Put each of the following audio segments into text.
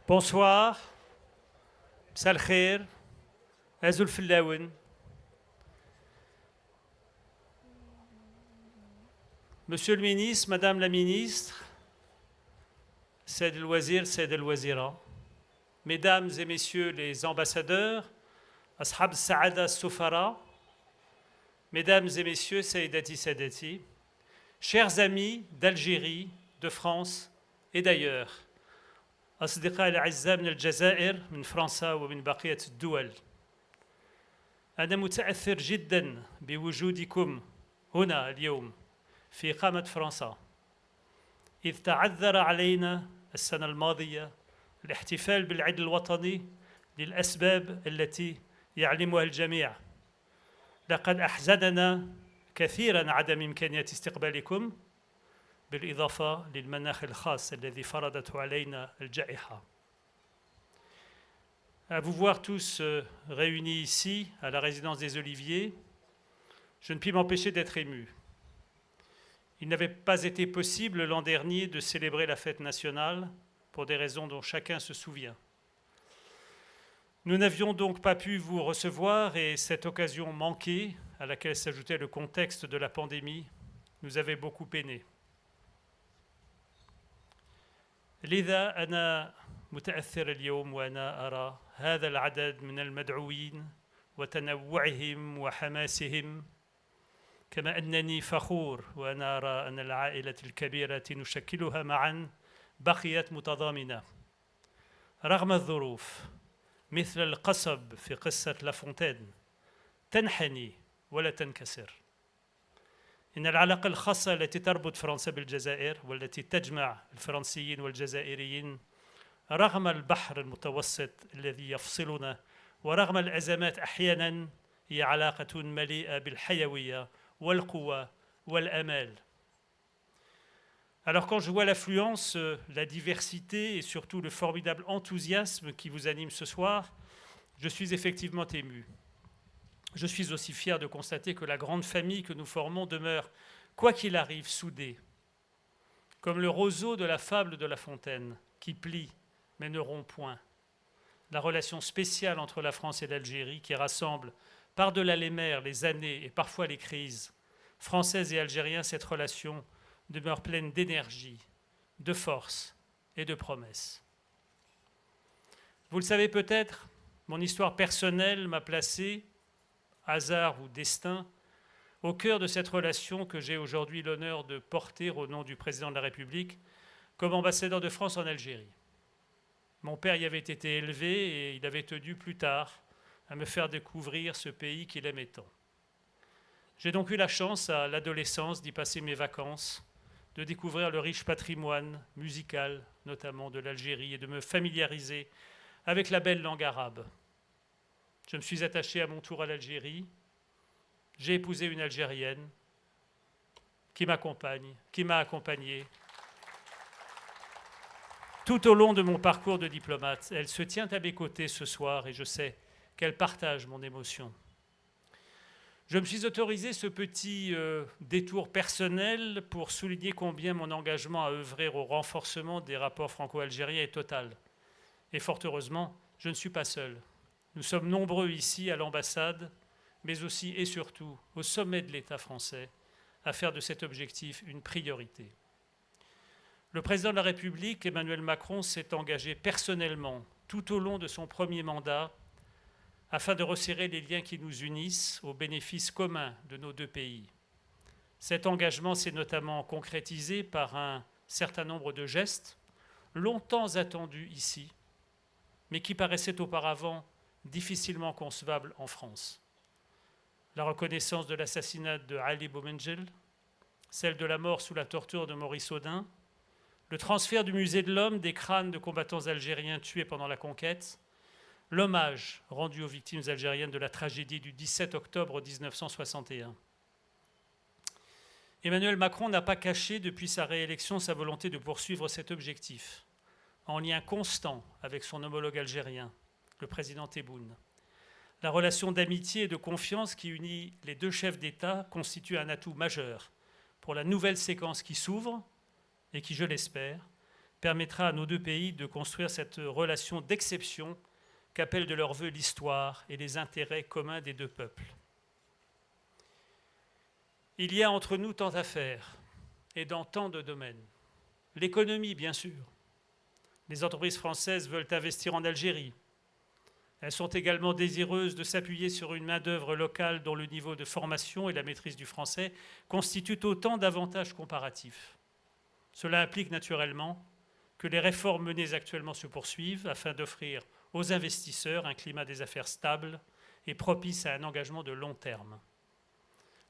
Bonsoir, مساء الخير, أزول فلاون. Monsieur le ministre, Madame la ministre, Saïd el-Wazir, Saïd el-Wazira, Mesdames et Messieurs les ambassadeurs, Ashab Saada Soufara, Mesdames et Messieurs, Saïdati Sadati, chers amis d'Algérie, de France et d'ailleurs, أصدقائي الأعزاء من الجزائر من فرنسا ومن بقية الدول، أنا متأثر جدا بوجودكم هنا اليوم في قامة فرنسا، إذ تعذر علينا السنة الماضية الاحتفال بالعيد الوطني للأسباب التي يعلمها الجميع. لقد أحزننا كثيرا عدم إمكانية استقبالكم، بالإضافة للمناخ الخاص الذي فرضته علينا الجائحة. À vous voir tous réunis ici, à la résidence des Oliviers, je ne puis m'empêcher d'être ému. Il n'avait pas été possible l'an dernier de célébrer la fête nationale pour des raisons dont chacun se souvient. Nous n'avions donc pas pu vous recevoir et cette occasion manquée, à laquelle s'ajoutait le contexte de la pandémie, nous avait beaucoup peiné. لذا أنا متأثر اليوم وأنا أرى هذا العدد من المدعوين وتنوعهم وحماسهم، كما أنني فخور وأنا أرى أن العائلة الكبيرة نشكلها معا بقيت متضامنة رغم الظروف، مثل القصب في قصة لافونتين تنحني ولا تنكسر. إن العلاقة الخاصة التي تربط فرنسا بالجزائر والتي تجمع الفرنسيين والجزائريين رغم البحر المتوسط الذي يفصلنا ورغم الأزمات أحيانا هي علاقة مليئة بالحيوية والقوة والأمال. Alors quand je vois l'affluence, la diversité et surtout le formidable enthousiasme qui vous anime ce soir, je suis effectivement ému. Je suis aussi fier de constater que la grande famille que nous formons demeure, quoi qu'il arrive, soudée, comme le roseau de la fable de La Fontaine, qui plie mais ne rompt point. La relation spéciale entre la France et l'Algérie, qui rassemble par-delà les mers, les années et parfois les crises, françaises et algériens, cette relation demeure pleine d'énergie, de force et de promesses. Vous le savez peut-être, mon histoire personnelle m'a placé, hasard ou destin, au cœur de cette relation que j'ai aujourd'hui l'honneur de porter au nom du président de la République comme ambassadeur de France en Algérie. Mon père y avait été élevé et il avait tenu plus tard à me faire découvrir ce pays qu'il aimait tant. J'ai donc eu la chance à l'adolescence d'y passer mes vacances, de découvrir le riche patrimoine musical, notamment de l'Algérie, et de me familiariser avec la belle langue arabe. Je me suis attaché à mon tour à l'Algérie. J'ai épousé une Algérienne qui m'accompagne, qui m'a accompagné tout au long de mon parcours de diplomate. Elle se tient à mes côtés ce soir et je sais qu'elle partage mon émotion. Je me suis autorisé ce petit détour personnel pour souligner combien mon engagement à œuvrer au renforcement des rapports franco-algériens est total. Et fort heureusement, je ne suis pas seul. Nous sommes nombreux ici à l'ambassade, mais aussi et surtout au sommet de l'État français, à faire de cet objectif une priorité. Le président de la République, Emmanuel Macron, s'est engagé personnellement tout au long de son premier mandat afin de resserrer les liens qui nous unissent au bénéfice commun de nos deux pays. Cet engagement s'est notamment concrétisé par un certain nombre de gestes longtemps attendus ici, mais qui paraissaient auparavant difficilement concevable en France. La reconnaissance de l'assassinat de Ali Boumendjel, celle de la mort sous la torture de Maurice Audin, le transfert du musée de l'Homme des crânes de combattants algériens tués pendant la conquête, l'hommage rendu aux victimes algériennes de la tragédie du 17 octobre 1961. Emmanuel Macron n'a pas caché depuis sa réélection sa volonté de poursuivre cet objectif, en lien constant avec son homologue algérien, le président Tebboune. La relation d'amitié et de confiance qui unit les deux chefs d'État constitue un atout majeur pour la nouvelle séquence qui s'ouvre et qui, je l'espère, permettra à nos deux pays de construire cette relation d'exception qu'appelle de leur vœu l'histoire et les intérêts communs des deux peuples. Il y a entre nous tant à faire et dans tant de domaines. L'économie, bien sûr. Les entreprises françaises veulent investir en Algérie. Elles sont également désireuses de s'appuyer sur une main-d'œuvre locale dont le niveau de formation et la maîtrise du français constituent autant d'avantages comparatifs. Cela implique naturellement que les réformes menées actuellement se poursuivent afin d'offrir aux investisseurs un climat des affaires stable et propice à un engagement de long terme.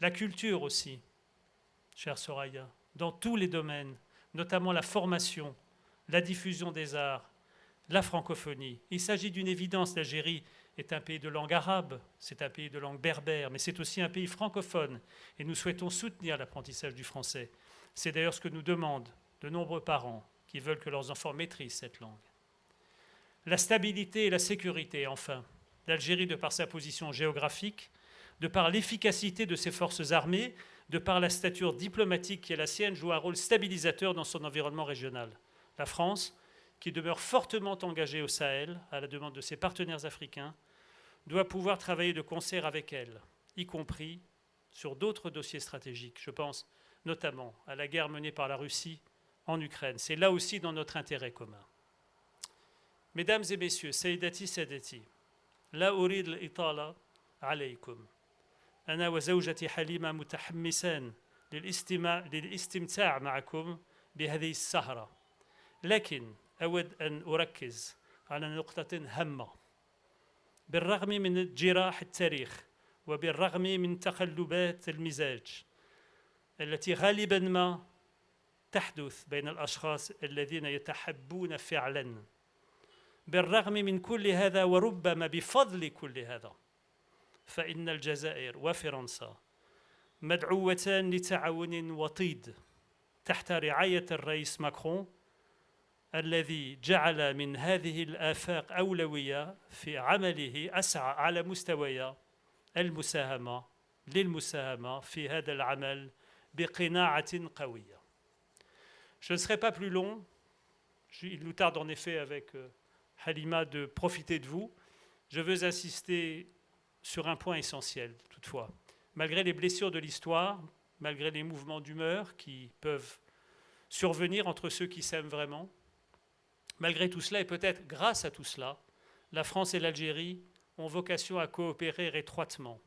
La culture aussi, chère Soraya, dans tous les domaines, notamment la formation, la diffusion des arts, la francophonie. Il s'agit d'une évidence, l'Algérie est un pays de langue arabe, c'est un pays de langue berbère, mais c'est aussi un pays francophone et nous souhaitons soutenir l'apprentissage du français. C'est d'ailleurs ce que nous demandent de nombreux parents qui veulent que leurs enfants maîtrisent cette langue. La stabilité et la sécurité, enfin. L'Algérie, de par sa position géographique, de par l'efficacité de ses forces armées, de par la stature diplomatique qui est la sienne, joue un rôle stabilisateur dans son environnement régional. La France, qui demeure fortement engagée au Sahel, à la demande de ses partenaires africains, doit pouvoir travailler de concert avec elle, y compris sur d'autres dossiers stratégiques. Je pense notamment à la guerre menée par la Russie en Ukraine. C'est là aussi dans notre intérêt commun. Mesdames et messieurs, Sayyidati Sadati, la أريد الإطالة عليكم. أنا وزوجتي حليمة متحمسان للاستمتاع معكم بهذه السهرة. لكن أود أن أركز على نقطة هامة. بالرغم من جراح التاريخ وبالرغم من تقلبات المزاج التي غالبا ما تحدث بين الأشخاص الذين يتحبون فعلا، بالرغم من كل هذا وربما بفضل كل هذا، فإن الجزائر وفرنسا مدعوتان لتعاون وطيد تحت رعاية الرئيس ماكرون الذي جعل من هذه الآفاق أولوية في عمله، أسعى على مستوى للمساهمة في هذا العمل بقناعة قوية. Je ne serai pas plus long. Il nous tarde en effet avec Halima de profiter de vous. Je veux insister sur un point essentiel toutefois. Malgré les blessures de l'histoire, malgré les mouvements d'humeur qui peuvent survenir entre ceux qui s'aiment vraiment, malgré tout cela et peut-être grâce à tout cela, la France et l'Algérie ont vocation à coopérer étroitement.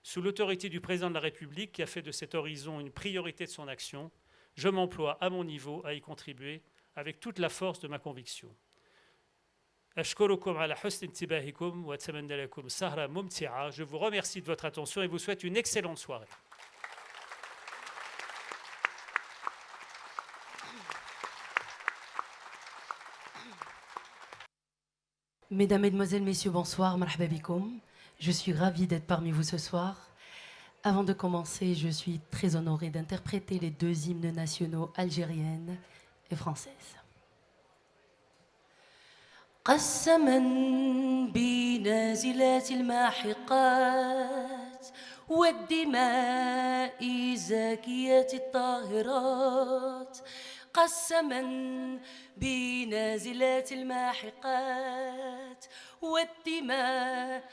Sous l'autorité du président de la République qui a fait de cet horizon une priorité de son action, je m'emploie à mon niveau à y contribuer avec toute la force de ma conviction. أشكركم على حسن انتباهكم وأتمنى لكم سهرة ممتعة. Je vous remercie de votre attention et vous souhaite une excellente soirée. Mesdames, Mesdemoiselles, Messieurs, bonsoir, marhaba bikoum. Je suis ravie d'être parmi vous ce soir. Avant de commencer, je suis très honorée d'interpréter les deux hymnes nationaux algériennes et françaises. قسما بنازلات الماحقات والدماء زاكيات الطاهرات، قسما بنازلات الماحقات والدماء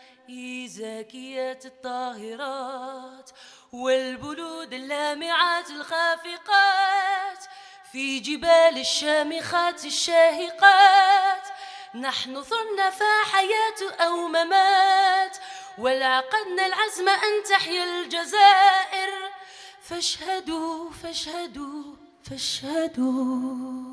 زاكيات الطاهرات والبلود اللامعات الخافقات في جبال الشامخات الشاهقات. نحن ثرنا فحياة أو ممات والعقدنا العزم أن تحيا الجزائر. فاشهدوا فاشهدوا فاشهدوا.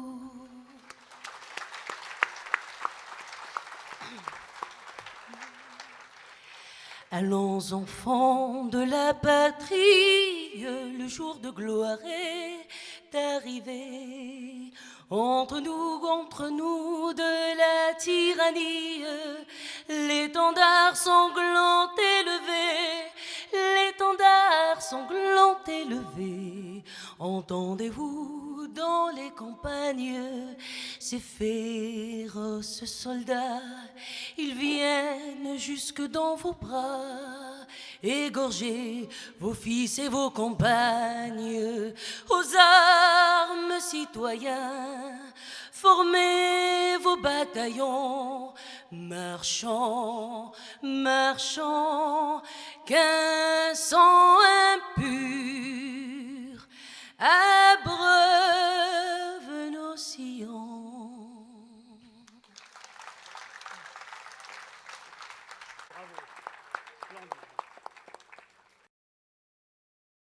Allons enfants de la patrie, le jour de gloire est arrivé. Entre nous de la tyrannie, l'étendard sanglant élevé, l'étendard sanglant élevé. Entendez-vous dans les campagnes ces féroces soldats? Ils viennent jusque dans vos bras, égorger vos fils et vos compagnes. Aux armes, citoyens, formez vos bataillons, marchons, marchons, qu'un sang impur